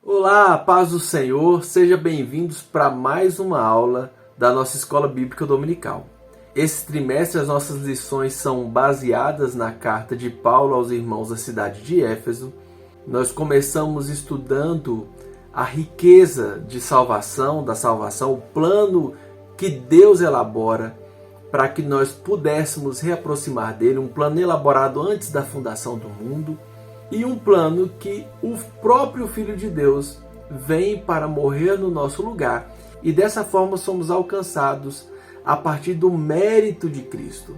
Olá, paz do Senhor, sejam bem-vindos para mais uma aula da nossa Escola Bíblica Dominical. Esse trimestre as nossas lições são baseadas na carta de Paulo aos irmãos da cidade de Éfeso. Nós começamos estudando a riqueza de salvação, o plano que Deus elabora para que nós pudéssemos reaproximar dele, um plano elaborado antes da fundação do mundo. E um plano que o próprio Filho de Deus vem para morrer no nosso lugar. E dessa forma somos alcançados a partir do mérito de Cristo,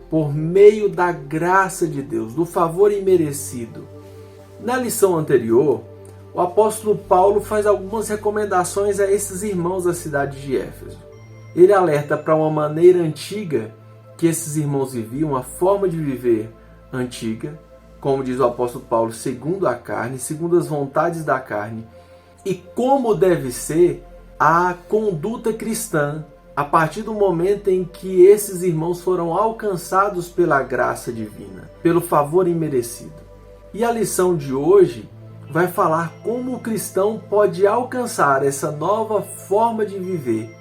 por meio da graça de Deus, do favor imerecido. Na lição anterior, o apóstolo Paulo faz algumas recomendações a esses irmãos da cidade de Éfeso. Ele alerta para uma maneira antiga que esses irmãos viviam, uma forma de viver antiga, como diz o apóstolo Paulo, segundo a carne, segundo as vontades da carne, e como deve ser a conduta cristã a partir do momento em que esses irmãos foram alcançados pela graça divina, pelo favor imerecido. E a lição de hoje vai falar como o cristão pode alcançar essa nova forma de viver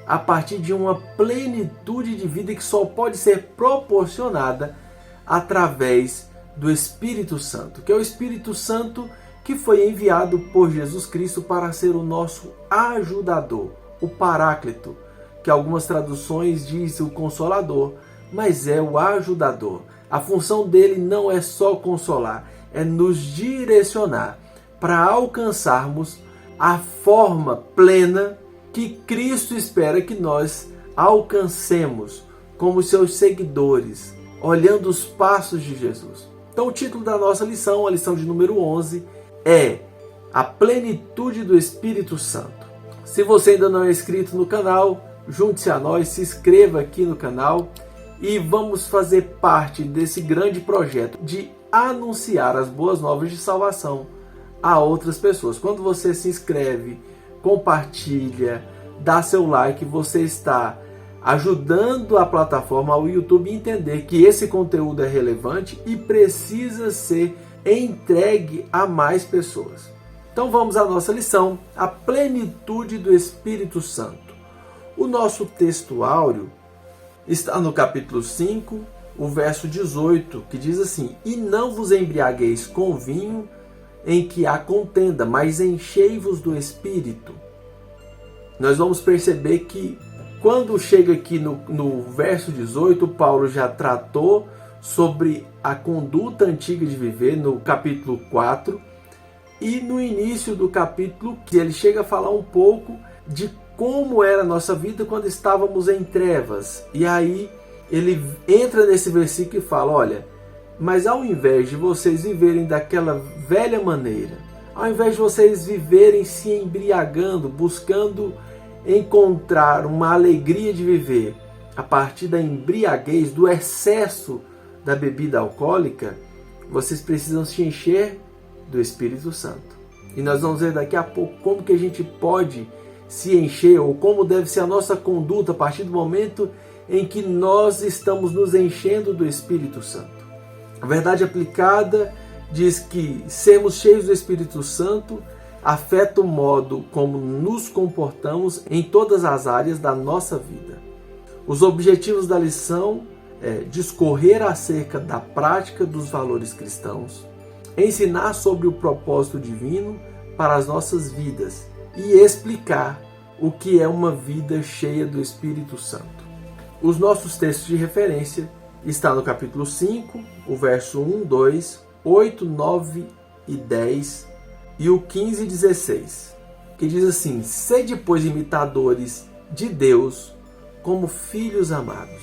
a partir de uma plenitude de vida que só pode ser proporcionada através do Espírito Santo, que é o Espírito Santo que foi enviado por Jesus Cristo para ser o nosso ajudador, o Paráclito, que algumas traduções dizem o Consolador, mas é o ajudador. A função dele não é só consolar, é nos direcionar para alcançarmos a forma plena que Cristo espera que nós alcancemos como seus seguidores, olhando os passos de Jesus. Então o título da nossa lição, a lição de número 11, é A Plenitude do Espírito Santo. Se você ainda não é inscrito no canal, junte-se a nós, se inscreva aqui no canal e vamos fazer parte desse grande projeto de anunciar as boas novas de salvação a outras pessoas. Quando você se inscreve, compartilha, dá seu like, você está ajudando a plataforma, ao YouTube, a entender que esse conteúdo é relevante e precisa ser entregue a mais pessoas. Então vamos à nossa lição, a plenitude do Espírito Santo. O nosso texto áureo está no capítulo 5, o verso 18, que diz assim: E não vos embriagueis com vinho em que há contenda, mas enchei-vos do Espírito. Nós vamos perceber que quando chega aqui no verso 18, Paulo já tratou sobre a conduta antiga de viver no capítulo 4, e no início do capítulo ele chega a falar um pouco de como era a nossa vida quando estávamos em trevas. E aí ele entra nesse versículo e fala: olha, mas ao invés de vocês viverem daquela velha maneira, ao invés de vocês viverem se embriagando, buscando encontrar uma alegria de viver a partir da embriaguez, do excesso da bebida alcoólica, vocês precisam se encher do Espírito Santo. E nós vamos ver daqui a pouco como que a gente pode se encher, ou como deve ser a nossa conduta a partir do momento em que nós estamos nos enchendo do Espírito Santo. A verdade aplicada diz que sermos cheios do Espírito Santo afeta o modo como nos comportamos em todas as áreas da nossa vida. Os objetivos da lição é discorrer acerca da prática dos valores cristãos, ensinar sobre o propósito divino para as nossas vidas e explicar o que é uma vida cheia do Espírito Santo. Os nossos textos de referência estão no capítulo 5, o verso 1, 2, 8, 9 e 10, e o 15 e 16, que diz assim: Sede, pois, imitadores de Deus como filhos amados.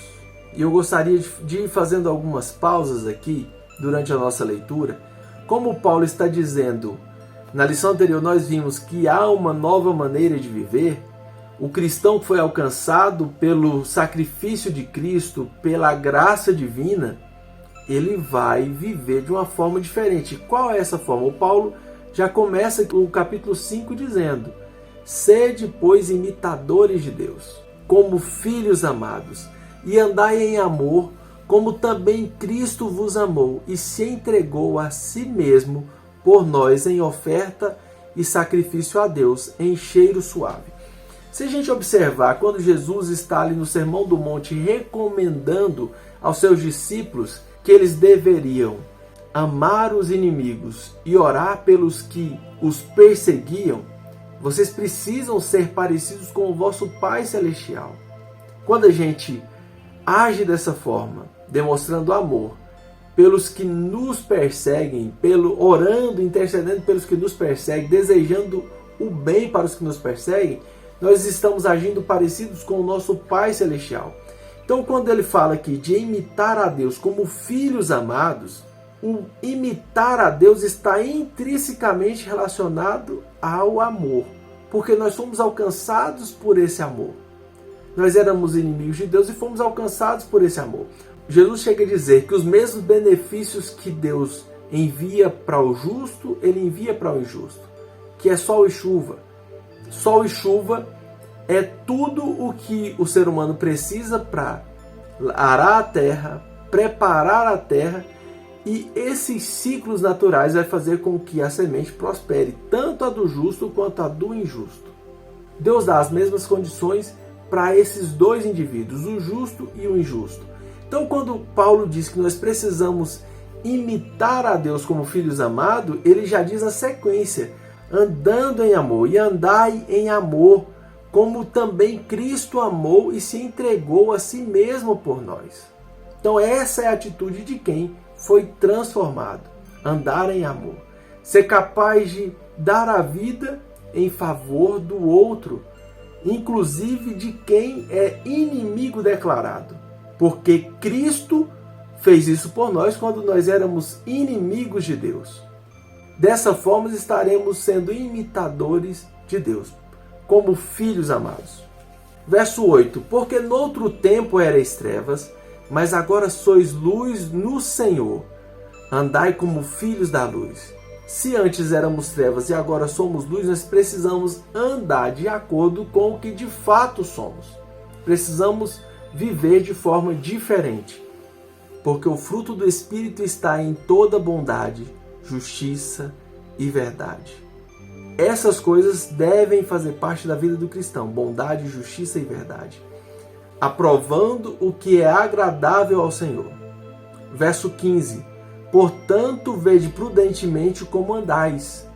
E eu gostaria de ir fazendo algumas pausas aqui durante a nossa leitura. Como Paulo está dizendo, na lição anterior nós vimos que há uma nova maneira de viver. O cristão que foi alcançado pelo sacrifício de Cristo, pela graça divina, ele vai viver de uma forma diferente. Qual é essa forma? O Paulo já começa o capítulo 5 dizendo: Sede, pois, imitadores de Deus, como filhos amados, e andai em amor, como também Cristo vos amou e se entregou a si mesmo por nós em oferta e sacrifício a Deus em cheiro suave. Se a gente observar, quando Jesus está ali no Sermão do Monte recomendando aos seus discípulos que eles deveriam amar os inimigos e orar pelos que os perseguiam, vocês precisam ser parecidos com o vosso Pai Celestial. Quando a gente age dessa forma, demonstrando amor pelos que nos perseguem, orando, intercedendo pelos que nos perseguem, desejando o bem para os que nos perseguem, nós estamos agindo parecidos com o nosso Pai Celestial. Então, quando ele fala aqui de imitar a Deus como filhos amados, o imitar a Deus está intrinsecamente relacionado ao amor, porque nós fomos alcançados por esse amor. Nós éramos inimigos de Deus e fomos alcançados por esse amor. Jesus chega a dizer que os mesmos benefícios que Deus envia para o justo, ele envia para o injusto, que é sol e chuva. Sol e chuva é tudo o que o ser humano precisa para arar a terra, preparar a terra, e esses ciclos naturais vai fazer com que a semente prospere, tanto a do justo quanto a do injusto. Deus dá as mesmas condições para esses dois indivíduos, o justo e o injusto. Então, quando Paulo diz que nós precisamos imitar a Deus como filhos amados, ele já diz a sequência: andando em amor, e andai em amor, como também Cristo amou e se entregou a si mesmo por nós. Então essa é a atitude de quem foi transformado, andar em amor, ser capaz de dar a vida em favor do outro, inclusive de quem é inimigo declarado, porque Cristo fez isso por nós quando nós éramos inimigos de Deus. Dessa forma estaremos sendo imitadores de Deus, como filhos amados. Verso 8: porque noutro tempo erais trevas, mas agora sois luz no Senhor. Andai como filhos da luz. Se antes éramos trevas e agora somos luz, nós precisamos andar de acordo com o que de fato somos. Precisamos viver de forma diferente, porque o fruto do Espírito está em toda bondade, justiça e verdade. Essas coisas devem fazer parte da vida do cristão: bondade, justiça e verdade, aprovando o que é agradável ao Senhor. Verso 15: portanto, vede prudentemente como andais,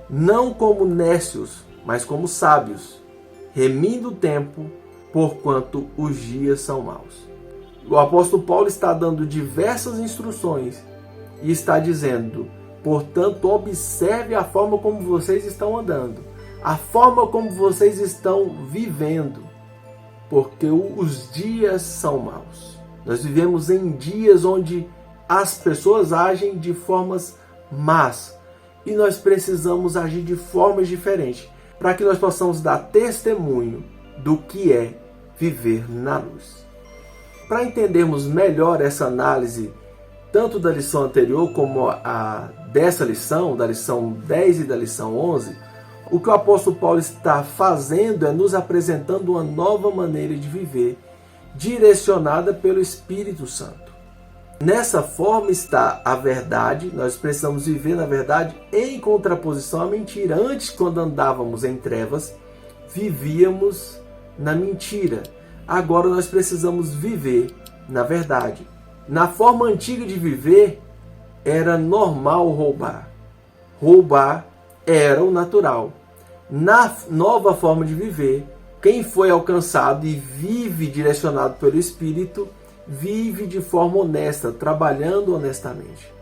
não como nécios, mas como sábios, remindo o tempo, porquanto os dias são maus. O apóstolo Paulo está dando diversas instruções e está dizendo: portanto, observe a forma como vocês estão andando, a forma como vocês estão vivendo, porque os dias são maus. Nós vivemos em dias onde as pessoas agem de formas más e nós precisamos agir de formas diferentes para que nós possamos dar testemunho do que é viver na luz. Para entendermos melhor essa análise, tanto da lição anterior como a dessa lição, da lição 10 e da lição 11, o que o apóstolo Paulo está fazendo é nos apresentando uma nova maneira de viver, direcionada pelo Espírito Santo. Nessa forma está a verdade. Nós precisamos viver na verdade em contraposição à mentira. Antes, quando andávamos em trevas, vivíamos na mentira. Agora nós precisamos viver na verdade. Na forma antiga de viver, era normal roubar. Roubar era o natural. Na nova forma de viver, quem foi alcançado e vive direcionado pelo Espírito, vive de forma honesta, trabalhando honestamente.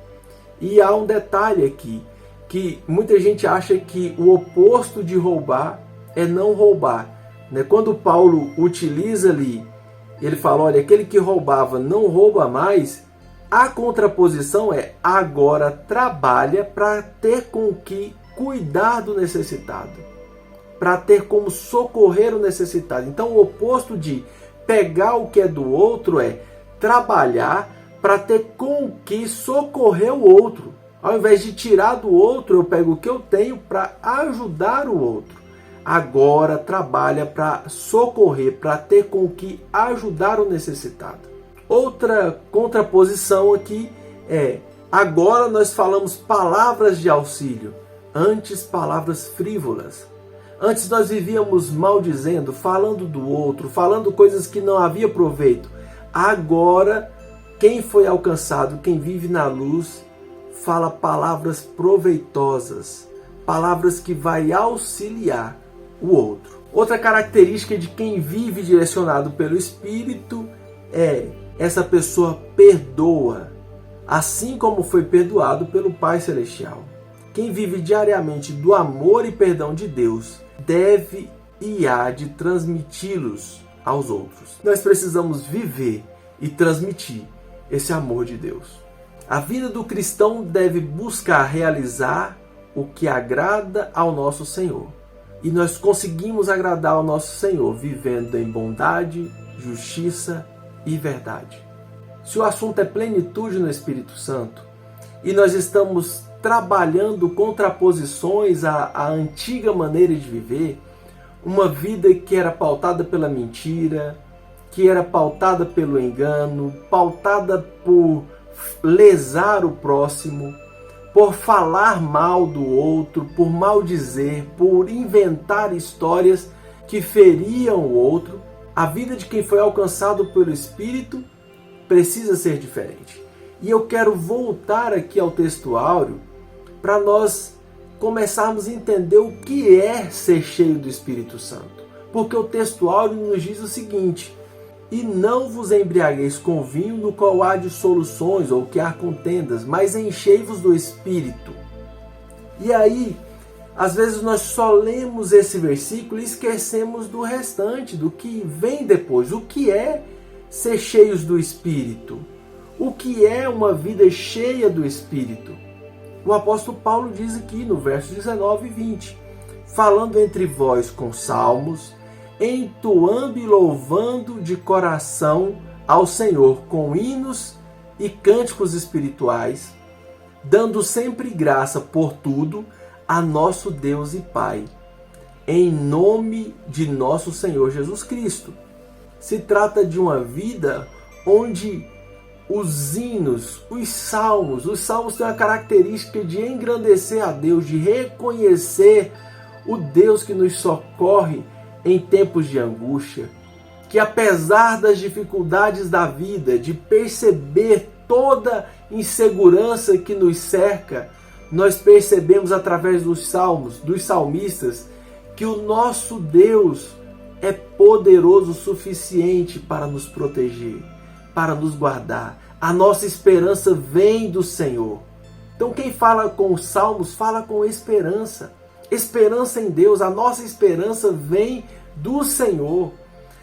E há um detalhe aqui, que muita gente acha que o oposto de roubar é não roubar. Quando Paulo utiliza ali, ele fala: olha, aquele que roubava não rouba mais. A contraposição é: agora trabalha para ter com que cuidar do necessitado, para ter como socorrer o necessitado. Então o oposto de pegar o que é do outro é trabalhar para ter com que socorrer o outro. Ao invés de tirar do outro, eu pego o que eu tenho para ajudar o outro. Agora trabalha para socorrer, para ter com que ajudar o necessitado. Outra contraposição aqui é: agora nós falamos palavras de auxílio, antes palavras frívolas. Antes nós vivíamos maldizendo, falando do outro, falando coisas que não havia proveito. Agora, quem foi alcançado, quem vive na luz, fala palavras proveitosas, palavras que vai auxiliar o outro. Outra característica de quem vive direcionado pelo Espírito é essa pessoa perdoa, assim como foi perdoado pelo Pai Celestial. Quem vive diariamente do amor e perdão de Deus deve e há de transmiti-los aos outros. Nós precisamos viver e transmitir esse amor de Deus. A vida do cristão deve buscar realizar o que agrada ao nosso Senhor. E nós conseguimos agradar ao nosso Senhor vivendo em bondade, justiça e verdade. Se o assunto é plenitude no Espírito Santo e nós estamos trabalhando contraposições à antiga maneira de viver, uma vida que era pautada pela mentira, que era pautada pelo engano, pautada por lesar o próximo, por falar mal do outro, por maldizer, por inventar histórias que feriam o outro, a vida de quem foi alcançado pelo Espírito precisa ser diferente. E eu quero voltar aqui ao texto áureo para nós começarmos a entender o que é ser cheio do Espírito Santo. Porque o texto áureo nos diz o seguinte: e não vos embriagueis com vinho no qual há dissoluções ou que há contendas, mas enchei-vos do Espírito. E aí, às vezes nós só lemos esse versículo e esquecemos do restante, do que vem depois. O que é ser cheios do Espírito? O que é uma vida cheia do Espírito? O apóstolo Paulo diz aqui no verso 19 e 20, falando entre vós com salmos, entoando e louvando de coração ao Senhor com hinos e cânticos espirituais, dando sempre graça por tudo a nosso Deus e Pai, em nome de nosso Senhor Jesus Cristo. Se trata de uma vida onde os hinos, os salmos têm a característica de engrandecer a Deus, de reconhecer o Deus que nos socorre em tempos de angústia, que apesar das dificuldades da vida, de perceber toda insegurança que nos cerca, nós percebemos através dos salmos, dos salmistas, que o nosso Deus é poderoso o suficiente para nos proteger, para nos guardar. A nossa esperança vem do Senhor. Então quem fala com os salmos, fala com esperança. Esperança em Deus, a nossa esperança vem do Senhor.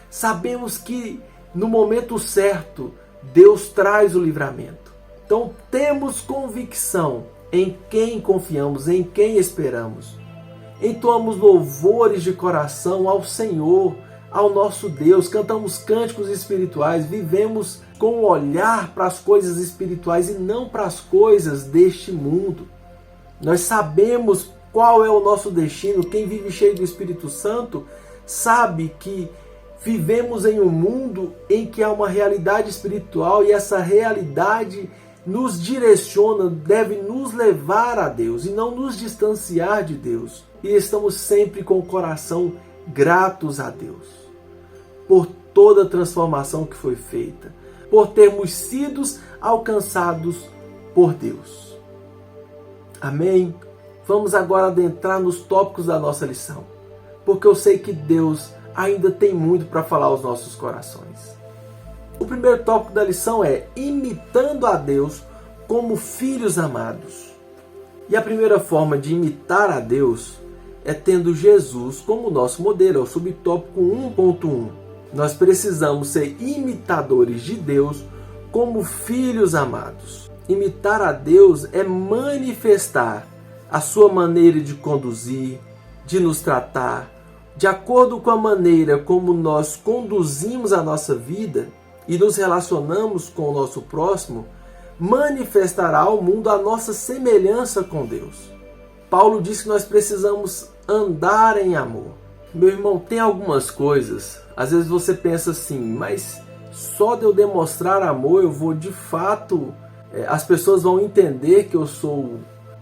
Sabemos que no momento certo, Deus traz o livramento. Então temos convicção em quem confiamos, em quem esperamos. Entoamos louvores de coração ao Senhor, ao nosso Deus, cantamos cânticos espirituais, vivemos com um olhar para as coisas espirituais e não para as coisas deste mundo. Nós sabemos qual é o nosso destino. Quem vive cheio do Espírito Santo sabe que vivemos em um mundo em que há uma realidade espiritual e essa realidade nos direciona, deve nos levar a Deus e não nos distanciar de Deus. E estamos sempre com o coração gratos a Deus por toda a transformação que foi feita, por termos sido alcançados por Deus. Amém? Vamos agora adentrar nos tópicos da nossa lição, porque eu sei que Deus ainda tem muito para falar aos nossos corações. O primeiro tópico da lição é imitando a Deus como filhos amados. E a primeira forma de imitar a Deus é tendo Jesus como nosso modelo, é o subtópico 1.1. Nós precisamos ser imitadores de Deus como filhos amados. Imitar a Deus é manifestar a sua maneira de conduzir, de nos tratar, de acordo com a maneira como nós conduzimos a nossa vida e nos relacionamos com o nosso próximo, manifestará ao mundo a nossa semelhança com Deus. Paulo diz que nós precisamos andar em amor. Meu irmão, tem algumas coisas, às vezes você pensa assim, mas só de eu demonstrar amor eu vou de fato, as pessoas vão entender que eu sou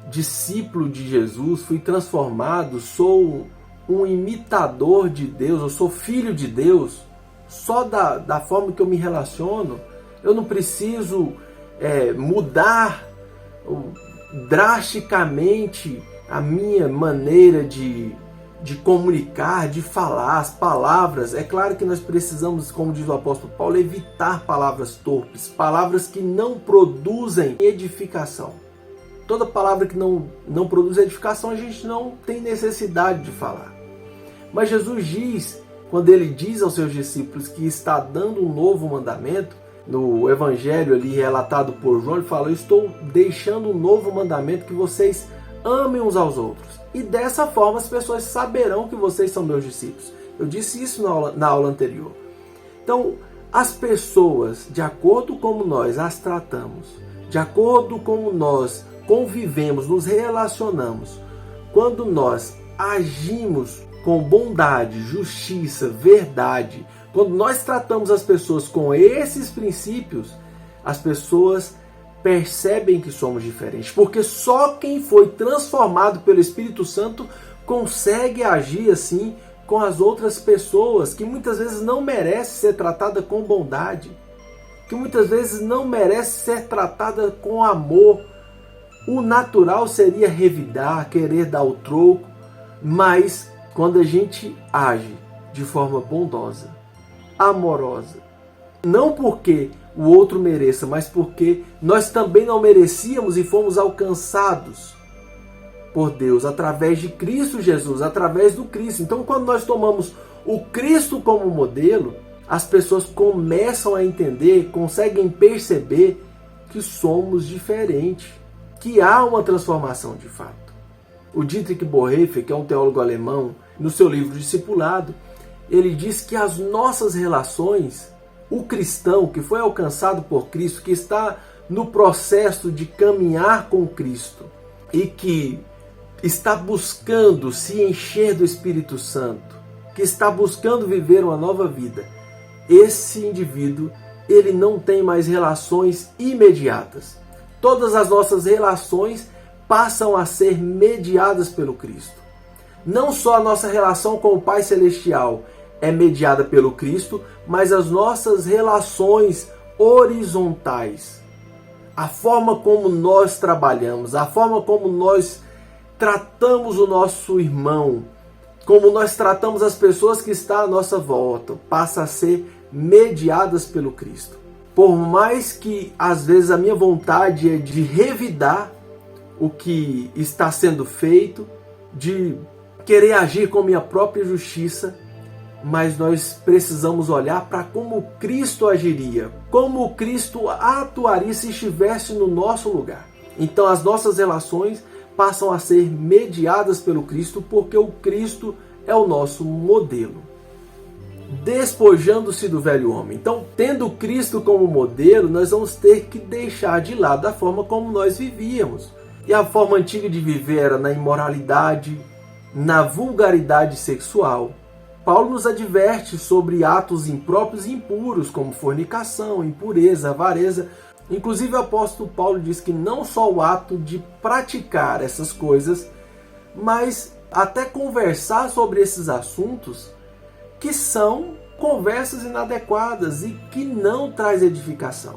discípulo de Jesus, fui transformado, sou um imitador de Deus, eu sou filho de Deus, só da forma que eu me relaciono. Eu não preciso mudar drasticamente a minha maneira de comunicar, de falar, as palavras. É claro que nós precisamos, como diz o apóstolo Paulo, evitar palavras torpes, palavras que não produzem edificação. Toda palavra que não produz edificação, a gente não tem necessidade de falar. Mas Jesus diz, quando ele diz aos seus discípulos que está dando um novo mandamento, no evangelho ali relatado por João, ele fala: eu estou deixando um novo mandamento, que vocês amem uns aos outros. E dessa forma as pessoas saberão que vocês são meus discípulos. Eu disse isso na aula anterior. Então, as pessoas, de acordo como nós as tratamos, de acordo como nós convivemos, nos relacionamos, quando nós agimos com bondade, justiça, verdade, quando nós tratamos as pessoas com esses princípios, as pessoas percebem que somos diferentes, porque só quem foi transformado pelo Espírito Santo consegue agir assim com as outras pessoas, que muitas vezes não merece ser tratada com bondade, que muitas vezes não merece ser tratada com amor. O natural seria revidar, querer dar o troco, mas quando a gente age de forma bondosa, amorosa, não porque o outro mereça, mas porque nós também não merecíamos e fomos alcançados por Deus através de Cristo Jesus, através do Cristo. Então, quando nós tomamos o Cristo como modelo, as pessoas começam a entender, conseguem perceber que somos diferentes, que há uma transformação de fato. O Dietrich Bonhoeffer, que é um teólogo alemão, no seu livro Discipulado, ele diz que as nossas relações, o cristão que foi alcançado por Cristo, que está no processo de caminhar com Cristo e que está buscando se encher do Espírito Santo, que está buscando viver uma nova vida, esse indivíduo, ele não tem mais relações imediatas. Todas as nossas relações passam a ser mediadas pelo Cristo. Não só a nossa relação com o Pai Celestial é mediada pelo Cristo, mas as nossas relações horizontais, a forma como nós trabalhamos, a forma como nós tratamos o nosso irmão, como nós tratamos as pessoas que estão à nossa volta, passa a ser mediadas pelo Cristo. Por mais que às vezes a minha vontade é de revidar o que está sendo feito, de querer agir com minha própria justiça, mas nós precisamos olhar para como Cristo agiria, como Cristo atuaria se estivesse no nosso lugar. Então as nossas relações passam a ser mediadas pelo Cristo, porque o Cristo é o nosso modelo. Despojando-se do velho homem. Então, tendo Cristo como modelo, nós vamos ter que deixar de lado a forma como nós vivíamos. E a forma antiga de viver era na imoralidade, na vulgaridade sexual. Paulo nos adverte sobre atos impróprios e impuros, como fornicação, impureza, avareza. Inclusive o apóstolo Paulo diz que não só o ato de praticar essas coisas, mas até conversar sobre esses assuntos, que são conversas inadequadas e que não traz edificação.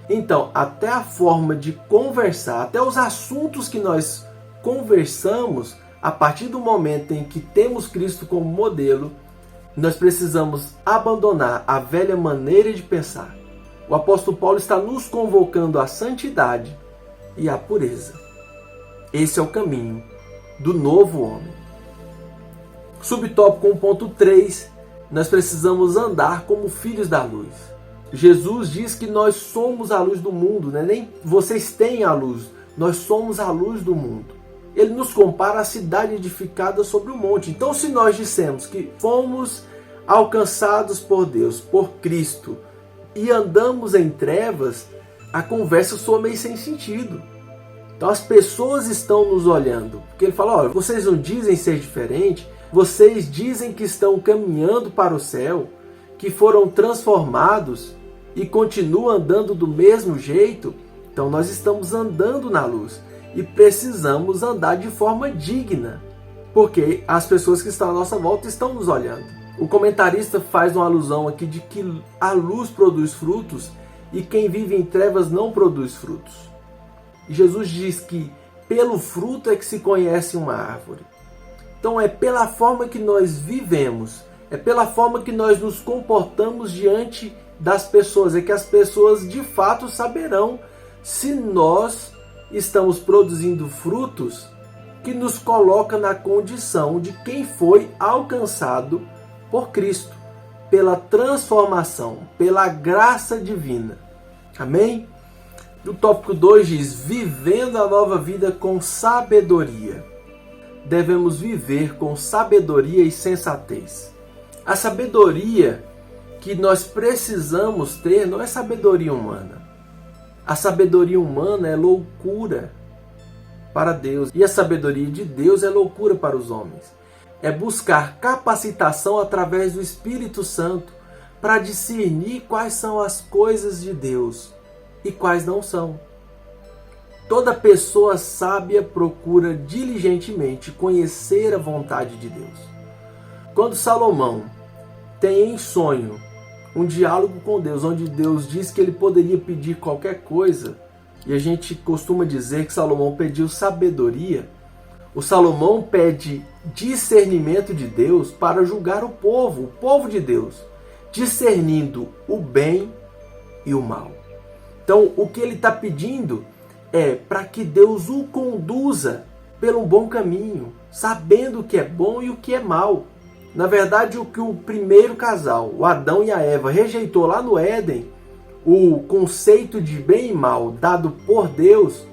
Então, até a forma de conversar, até os assuntos que nós conversamos, a partir do momento em que temos Cristo como modelo, nós precisamos abandonar a velha maneira de pensar. O apóstolo Paulo está nos convocando à santidade e à pureza. Esse é o caminho do novo homem. Subtópico 1.3, nós precisamos andar como filhos da luz. Jesus diz que nós somos a luz do mundo, né? Nem vocês têm a luz, nós somos a luz do mundo. Ele nos compara à cidade edificada sobre o monte. Então, se nós dissemos que fomos alcançados por Deus, por Cristo, e andamos em trevas, a conversa soa meio sem sentido. Então as pessoas estão nos olhando, porque ele fala: olha, vocês não dizem ser diferente, vocês dizem que estão caminhando para o céu, que foram transformados e continuam andando do mesmo jeito. Então nós estamos andando na luz. e precisamos andar de forma digna, porque as pessoas que estão à nossa volta estão nos olhando. O comentarista faz uma alusão aqui de que a luz produz frutos e quem vive em trevas não produz frutos. E Jesus diz que pelo fruto é que se conhece uma árvore. Então é pela forma que nós vivemos, é pela forma que nós nos comportamos diante das pessoas, é que as pessoas de fato saberão se nós estamos produzindo frutos que nos coloca na condição de quem foi alcançado por Cristo, pela transformação, pela graça divina. Amém? O tópico 2 diz: vivendo a nova vida com sabedoria. Devemos viver com sabedoria e sensatez. A sabedoria que nós precisamos ter não é sabedoria humana. A sabedoria humana é loucura para Deus. E a sabedoria de Deus é loucura para os homens. É buscar capacitação através do Espírito Santo para discernir quais são as coisas de Deus e quais não são. Toda pessoa sábia procura diligentemente conhecer a vontade de Deus. Quando Salomão tem em sonho um diálogo com Deus, onde Deus diz que ele poderia pedir qualquer coisa, e a gente costuma dizer que Salomão pediu sabedoria, o Salomão pede discernimento de Deus para julgar o povo de Deus, discernindo o bem e o mal. Então, o que ele está pedindo é para que Deus o conduza pelo bom caminho, sabendo o que é bom e o que é mal. Na verdade, o que o primeiro casal, o Adão e a Eva, rejeitou lá no Éden, o conceito de bem e mal dado por Deus,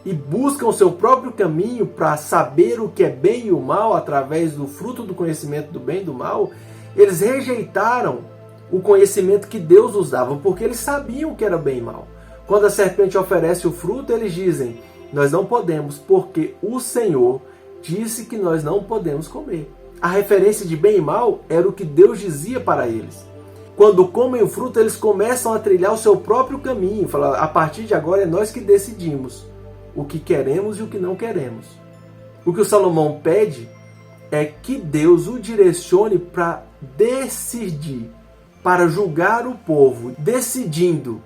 e buscam o seu próprio caminho para saber o que é bem e o mal através do fruto do conhecimento do bem e do mal, eles rejeitaram o conhecimento que Deus nos dava, porque eles sabiam o que era bem e mal. Quando a serpente oferece o fruto, eles dizem: nós não podemos, porque o Senhor disse que nós não podemos comer. A referência de bem e mal era o que Deus dizia para eles. Quando comem o fruto, eles começam a trilhar o seu próprio caminho. Falar: a partir de agora é nós que decidimos o que queremos e o que não queremos. O que o Salomão pede é que Deus o direcione para decidir, para julgar o povo, decidindo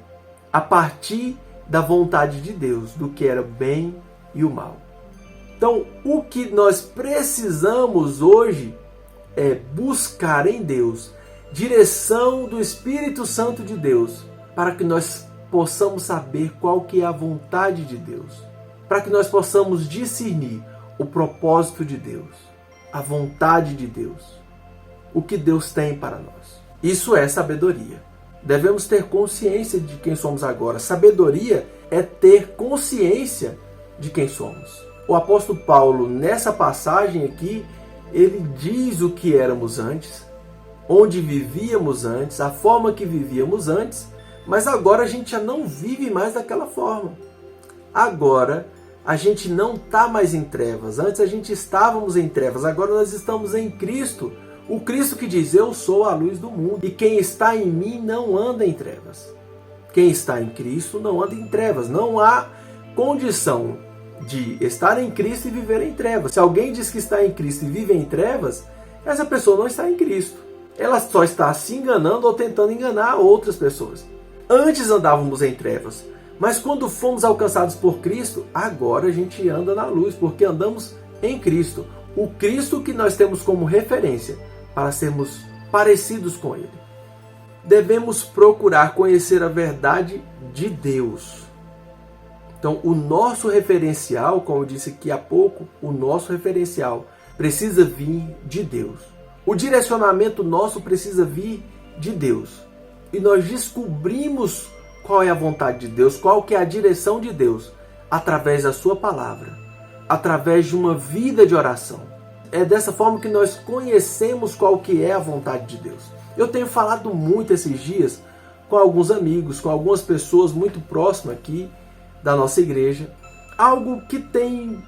a partir da vontade de Deus, do que era bem e o mal. Então, o que nós precisamos hoje é buscar em Deus direção do Espírito Santo de Deus, para que nós possamos saber qual que é a vontade de Deus, para que nós possamos discernir o propósito de Deus, a vontade de Deus, o que Deus tem para nós. Isso é sabedoria. Devemos ter consciência de quem somos agora. Sabedoria é ter consciência de quem somos. O apóstolo Paulo, nessa passagem aqui, ele diz o que éramos antes, onde vivíamos antes, a forma que vivíamos antes, mas agora a gente já não vive mais daquela forma. Agora a gente não está mais em trevas. Antes a gente estávamos em trevas, agora nós estamos em Cristo. O Cristo que diz: eu sou a luz do mundo, e quem está em mim não anda em trevas. Quem está em Cristo não anda em trevas. Não há condição de estar em Cristo e viver em trevas. Se alguém diz que está em Cristo e vive em trevas, essa pessoa não está em Cristo. Ela só está se enganando ou tentando enganar outras pessoas. Antes andávamos em trevas, mas quando fomos alcançados por Cristo, agora a gente anda na luz, porque andamos em Cristo. O Cristo que nós temos como referência para sermos parecidos com Ele. Devemos procurar conhecer a verdade de Deus. Então, o nosso referencial, como eu disse aqui há pouco, o nosso referencial precisa vir de Deus. O direcionamento nosso precisa vir de Deus. E nós descobrimos qual é a vontade de Deus, qual que é a direção de Deus, através da sua palavra, através de uma vida de oração. É dessa forma que nós conhecemos qual que é a vontade de Deus. Eu tenho falado muito esses dias com alguns amigos, com algumas pessoas muito próximas aqui da nossa igreja, algo que tem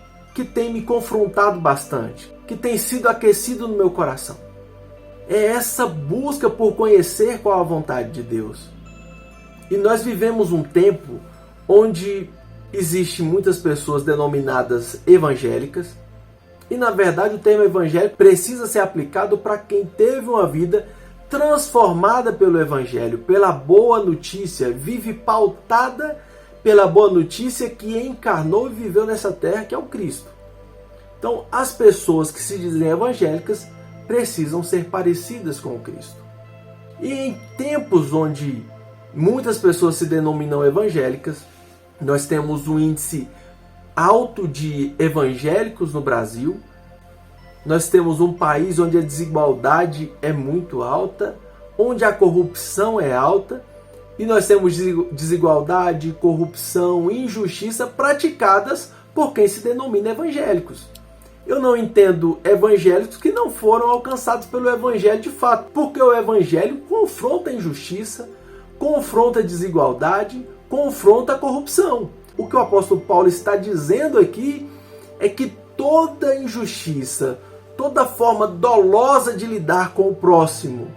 me confrontado bastante, que tem sido aquecido no meu coração. É essa busca por conhecer qual a vontade de Deus. E nós vivemos um tempo onde Existem muitas pessoas denominadas evangélicas, e na verdade o termo evangélico precisa ser aplicado para quem teve uma vida transformada pelo evangelho, pela boa notícia, vive pautada pela boa notícia que encarnou e viveu nessa terra, que é o Cristo. Então, as pessoas que se dizem evangélicas precisam ser parecidas com o Cristo. E em tempos onde muitas pessoas se denominam evangélicas, nós temos um índice alto de evangélicos no Brasil. Nós temos um país onde a desigualdade é muito alta, onde a corrupção é alta, e nós temos desigualdade, corrupção, injustiça praticadas por quem se denomina evangélicos. Eu não entendo evangélicos que não foram alcançados pelo evangelho de fato, porque o evangelho confronta a injustiça, confronta a desigualdade, confronta a corrupção. O que o apóstolo Paulo está dizendo aqui é que toda injustiça, toda forma dolosa de lidar com o próximo,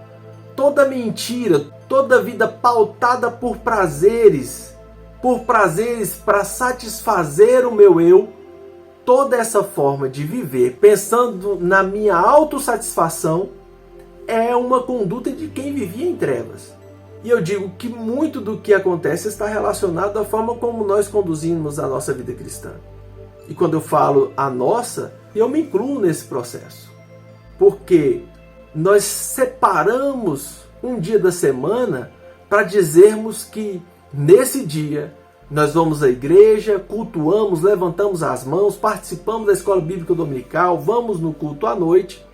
toda mentira, toda vida pautada por prazeres para satisfazer o meu eu, toda essa forma de viver pensando na minha autossatisfação é uma conduta de quem vivia em trevas. E eu digo que muito do que acontece está relacionado à forma como nós conduzimos a nossa vida cristã. E quando eu falo a nossa, eu me incluo nesse processo. Porque nós separamos um dia da semana para dizermos que nesse dia nós vamos à igreja, cultuamos, levantamos as mãos, participamos da escola bíblica dominical, vamos no culto à noite.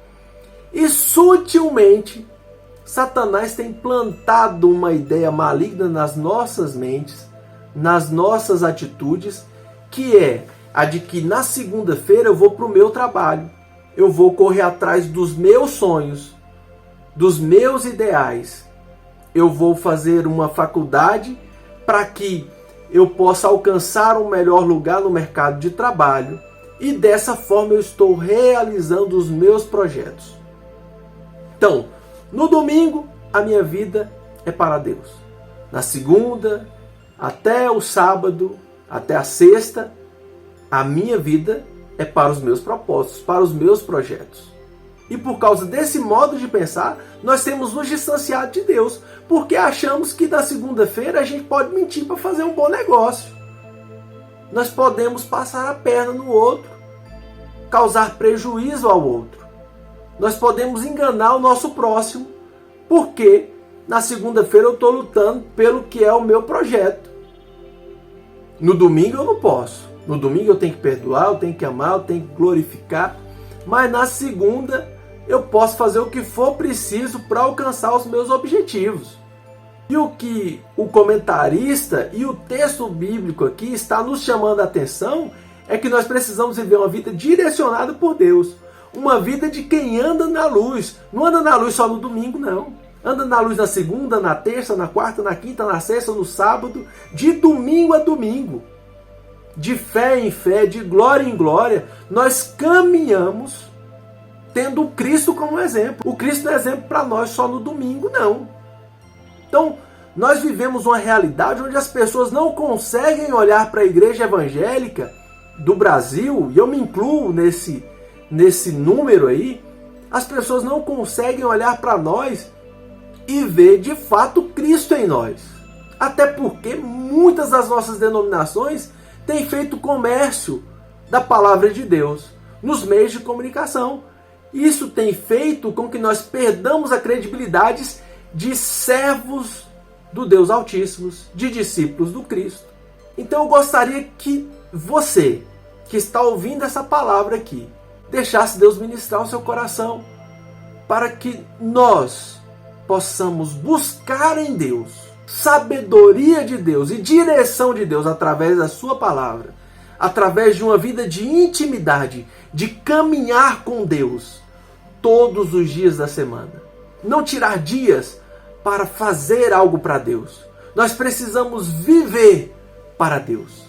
E sutilmente Satanás tem plantado uma ideia maligna nas nossas mentes, nas nossas atitudes, que é a de que na segunda-feira eu vou para o meu trabalho, eu vou correr atrás dos meus sonhos, dos meus ideais, eu vou fazer uma faculdade para que eu possa alcançar um melhor lugar no mercado de trabalho, e dessa forma eu estou realizando os meus projetos. Então, no domingo, a minha vida é para Deus. Na segunda, até o sábado, até a sexta, a minha vida é para os meus propósitos, para os meus projetos. E por causa desse modo de pensar, nós temos nos distanciado de Deus, porque achamos que na segunda-feira a gente pode mentir para fazer um bom negócio. Nós podemos passar a perna no outro, causar prejuízo ao outro. Nós podemos enganar o nosso próximo, porque na segunda-feira eu estou lutando pelo que é o meu projeto. No domingo eu não posso. No domingo eu tenho que perdoar, eu tenho que amar, eu tenho que glorificar. Mas na segunda eu posso fazer o que for preciso para alcançar os meus objetivos. E o que o comentarista e o texto bíblico aqui está nos chamando a atenção é que nós precisamos viver uma vida direcionada por Deus. Uma vida de quem anda na luz. Não anda na luz só no domingo, não. Anda na luz na segunda, na terça, na quarta, na quinta, na sexta, no sábado, de domingo a domingo. De fé em fé, de glória em glória, nós caminhamos tendo o Cristo como exemplo. O Cristo não é exemplo para nós só no domingo, não. Então, nós vivemos uma realidade onde as pessoas não conseguem olhar para a igreja evangélica do Brasil, e eu me incluo nesse número aí, as pessoas não conseguem olhar para nós e ver de fato Cristo em nós. Até porque muitas das nossas denominações têm feito comércio da palavra de Deus nos meios de comunicação. Isso tem feito com que nós perdamos a credibilidade de servos do Deus Altíssimo, de discípulos do Cristo. Então eu gostaria que você, que está ouvindo essa palavra aqui, deixasse Deus ministrar o seu coração, para que nós possamos buscar em Deus sabedoria de Deus e direção de Deus através da sua palavra, através de uma vida de intimidade, de caminhar com Deus todos os dias da semana. Não tirar dias para fazer algo para Deus. Nós precisamos viver para Deus.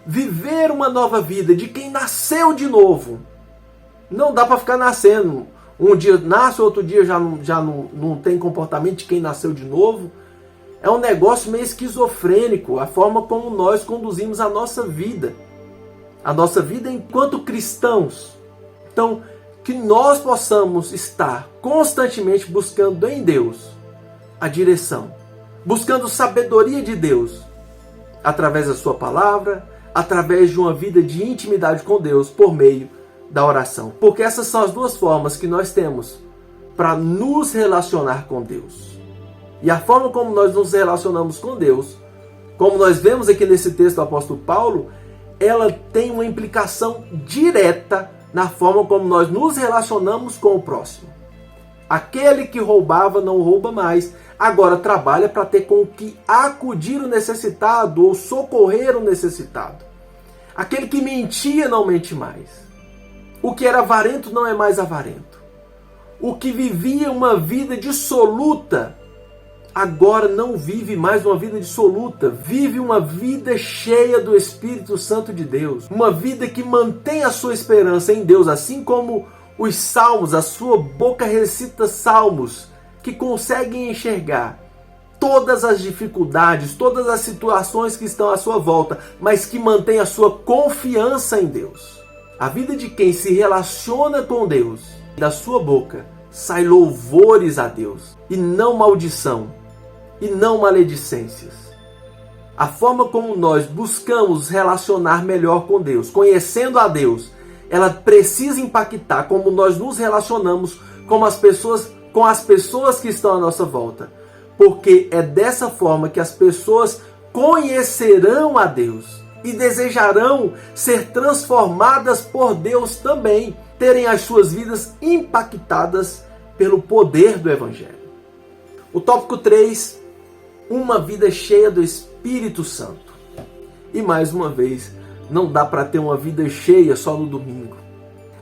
Viver uma nova vida de quem nasceu de novo. Não dá para ficar nascendo. Um dia nasce, outro dia já não tem comportamento de quem nasceu de novo. É um negócio meio esquizofrênico, a forma como nós conduzimos a nossa vida enquanto cristãos. Então, que nós possamos estar constantemente buscando em Deus a direção, buscando sabedoria de Deus, através da sua palavra, através de uma vida de intimidade com Deus, por meio da oração. Porque essas são as duas formas que nós temos para nos relacionar com Deus. E a forma como nós nos relacionamos com Deus, como nós vemos aqui nesse texto do apóstolo Paulo, ela tem uma implicação direta na forma como nós nos relacionamos com o próximo. Aquele que roubava não rouba mais, agora trabalha para ter com que acudir o necessitado ou socorrer o necessitado. Aquele que mentia não mente mais. O que era avarento não é mais avarento. O que vivia uma vida dissoluta, agora não vive mais uma vida dissoluta, vive uma vida cheia do Espírito Santo de Deus, uma vida que mantém a sua esperança em Deus, assim como os salmos, a sua boca recita salmos que conseguem enxergar todas as dificuldades, todas as situações que estão à sua volta, mas que mantém a sua confiança em Deus. A vida de quem se relaciona com Deus, da sua boca sai louvores a Deus e não maldição, e não maledicências. A forma como nós buscamos relacionar melhor com Deus, conhecendo a Deus, ela precisa impactar como nós nos relacionamos com as pessoas que estão à nossa volta. Porque é dessa forma que as pessoas conhecerão a Deus e desejarão ser transformadas por Deus também, terem as suas vidas impactadas pelo poder do Evangelho. O tópico 3, uma vida cheia do Espírito Santo. E mais uma vez, não dá para ter uma vida cheia só no domingo.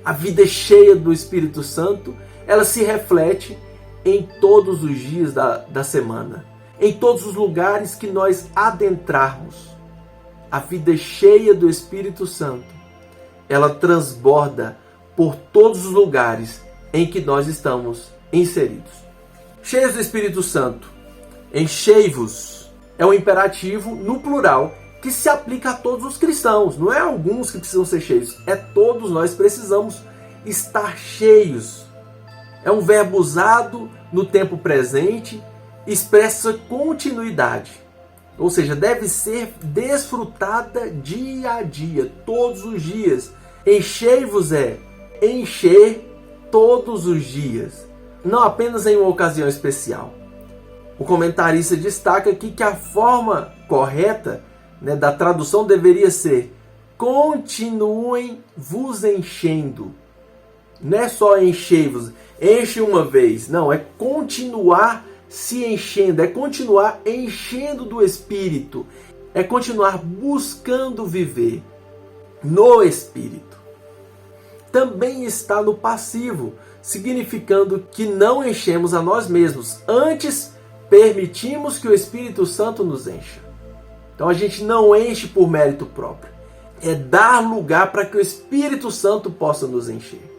A vida cheia do Espírito Santo, ela se reflete em todos os dias da semana, em todos os lugares que nós adentrarmos. A vida cheia do Espírito Santo, ela transborda por todos os lugares em que nós estamos inseridos. Cheios do Espírito Santo, enchei-vos, é um imperativo no plural que se aplica a todos os cristãos. Não é alguns que precisam ser cheios, é todos nós precisamos estar cheios. É um verbo usado no tempo presente, expressa continuidade. Ou seja, deve ser desfrutada dia a dia, todos os dias. Enchei-vos é encher todos os dias, não apenas em uma ocasião especial. O comentarista destaca aqui que a forma correta, da tradução deveria ser: continuem vos enchendo. Não é só enchei-vos, enche uma vez. Não, é continuar se enchendo, é continuar enchendo do Espírito, é continuar buscando viver no Espírito. Também está no passivo, significando que não enchemos a nós mesmos, antes permitimos que o Espírito Santo nos encha. Então a gente não enche por mérito próprio. É dar lugar para que o Espírito Santo possa nos encher.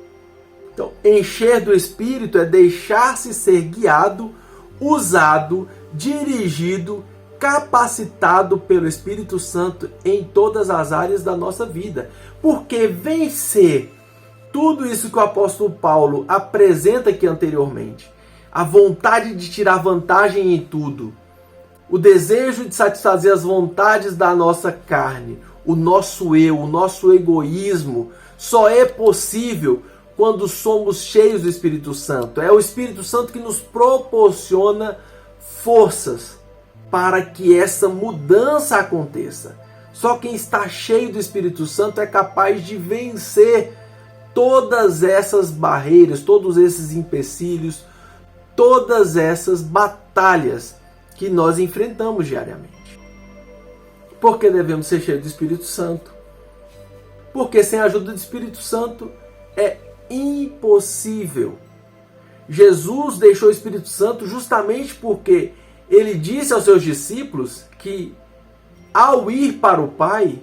Então, encher do Espírito é deixar-se ser guiado, usado, dirigido, capacitado pelo Espírito Santo em todas as áreas da nossa vida. Porque vencer tudo isso que o apóstolo Paulo apresenta aqui anteriormente, a vontade de tirar vantagem em tudo, o desejo de satisfazer as vontades da nossa carne, o nosso eu, o nosso egoísmo, só é possível quando somos cheios do Espírito Santo. É o Espírito Santo que nos proporciona forças para que essa mudança aconteça. Só quem está cheio do Espírito Santo é capaz de vencer todas essas barreiras, todos esses empecilhos, todas essas batalhas que nós enfrentamos diariamente. Por que devemos ser cheios do Espírito Santo? Porque sem a ajuda do Espírito Santo é impossível. Jesus deixou o Espírito Santo justamente porque ele disse aos seus discípulos que ao ir para o Pai,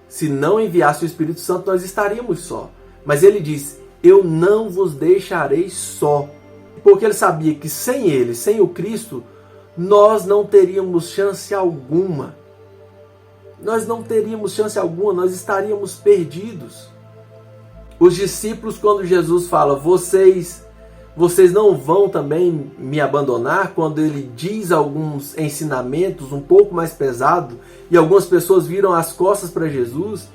se não enviasse o Espírito Santo, nós estaríamos só. Mas ele disse: eu não vos deixarei só. Porque ele sabia que sem ele, sem o Cristo, nós não teríamos chance alguma. Nós não teríamos chance alguma, nós estaríamos perdidos. Os discípulos, quando Jesus fala, vocês não vão também me abandonar, quando ele diz alguns ensinamentos um pouco mais pesados, e algumas pessoas viram as costas para Jesus,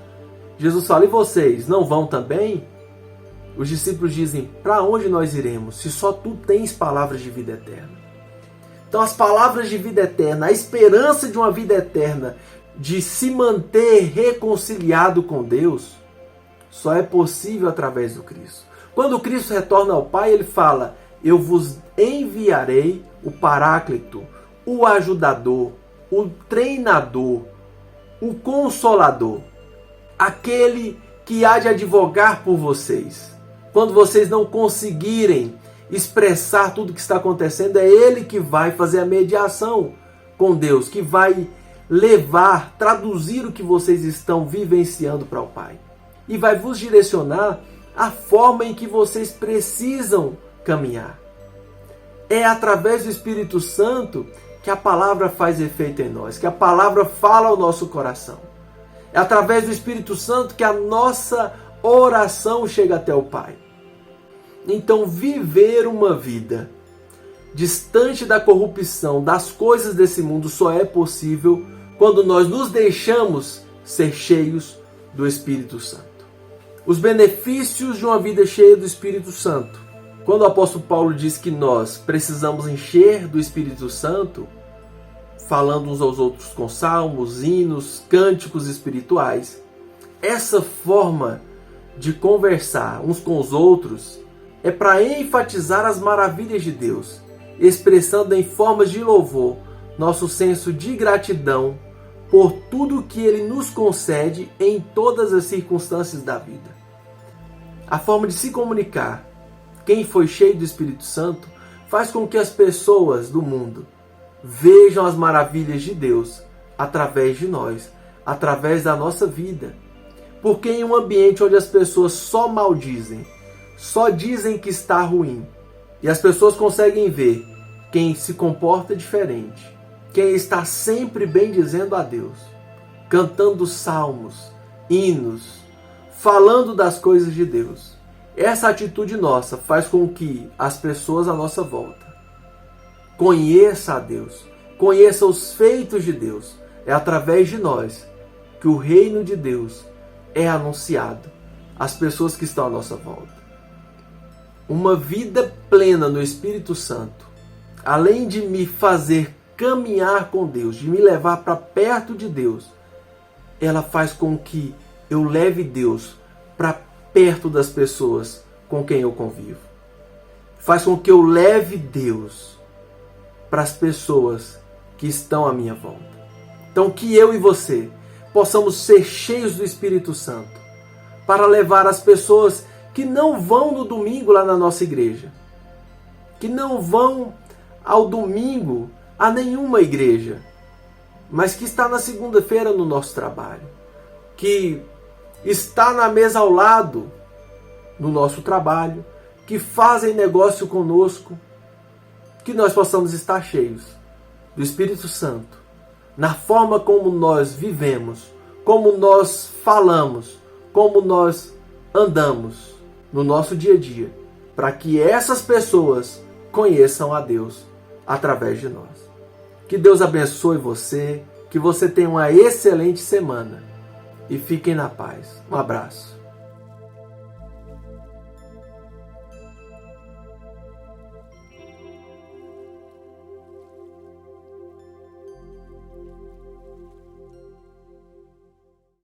Jesus fala, e vocês não vão também? Os discípulos dizem, para onde nós iremos, se só tu tens palavras de vida eterna? Então as palavras de vida eterna, a esperança de uma vida eterna, de se manter reconciliado com Deus, só é possível através do Cristo. Quando o Cristo retorna ao Pai, ele fala, eu vos enviarei o Paráclito, o ajudador, o treinador, o consolador, aquele que há de advogar por vocês. Quando vocês não conseguirem expressar tudo o que está acontecendo, é ele que vai fazer a mediação com Deus, que vai levar, traduzir o que vocês estão vivenciando para o Pai. E vai vos direcionar a forma em que vocês precisam caminhar. É através do Espírito Santo que a palavra faz efeito em nós, que a palavra fala ao nosso coração. É através do Espírito Santo que a nossa oração chega até o Pai. Então, viver uma vida distante da corrupção, das coisas desse mundo, só é possível quando nós nos deixamos ser cheios do Espírito Santo. Os benefícios de uma vida cheia do Espírito Santo. Quando o apóstolo Paulo diz que nós precisamos encher do Espírito Santo, falando uns aos outros com salmos, hinos, cânticos espirituais, essa forma de conversar uns com os outros é para enfatizar as maravilhas de Deus, expressando em formas de louvor nosso senso de gratidão por tudo que Ele nos concede em todas as circunstâncias da vida. A forma de se comunicar, quem foi cheio do Espírito Santo, faz com que as pessoas do mundo vejam as maravilhas de Deus através de nós, através da nossa vida. Porque em um ambiente onde as pessoas só maldizem, só dizem que está ruim, e as pessoas conseguem ver quem se comporta diferente, quem está sempre bendizendo a Deus, cantando salmos, hinos, falando das coisas de Deus. Essa atitude nossa faz com que as pessoas à nossa volta conheçam a Deus, conheçam os feitos de Deus. É através de nós que o reino de Deus é anunciado às pessoas que estão à nossa volta. Uma vida plena no Espírito Santo, além de me fazer caminhar com Deus, de me levar para perto de Deus, ela faz com que eu leve Deus para perto das pessoas com quem eu convivo. Faz com que eu leve Deus para as pessoas que estão à minha volta. Então que eu e você possamos ser cheios do Espírito Santo para levar as pessoas que não vão no domingo lá na nossa igreja, que não vão ao domingo a nenhuma igreja, mas que está na segunda-feira no nosso trabalho, que está na mesa ao lado no nosso trabalho, que fazem negócio conosco, que nós possamos estar cheios do Espírito Santo, na forma como nós vivemos, como nós falamos, como nós andamos no nosso dia a dia, para que essas pessoas conheçam a Deus através de nós. Que Deus abençoe você, que você tenha uma excelente semana e fiquem na paz. Um abraço.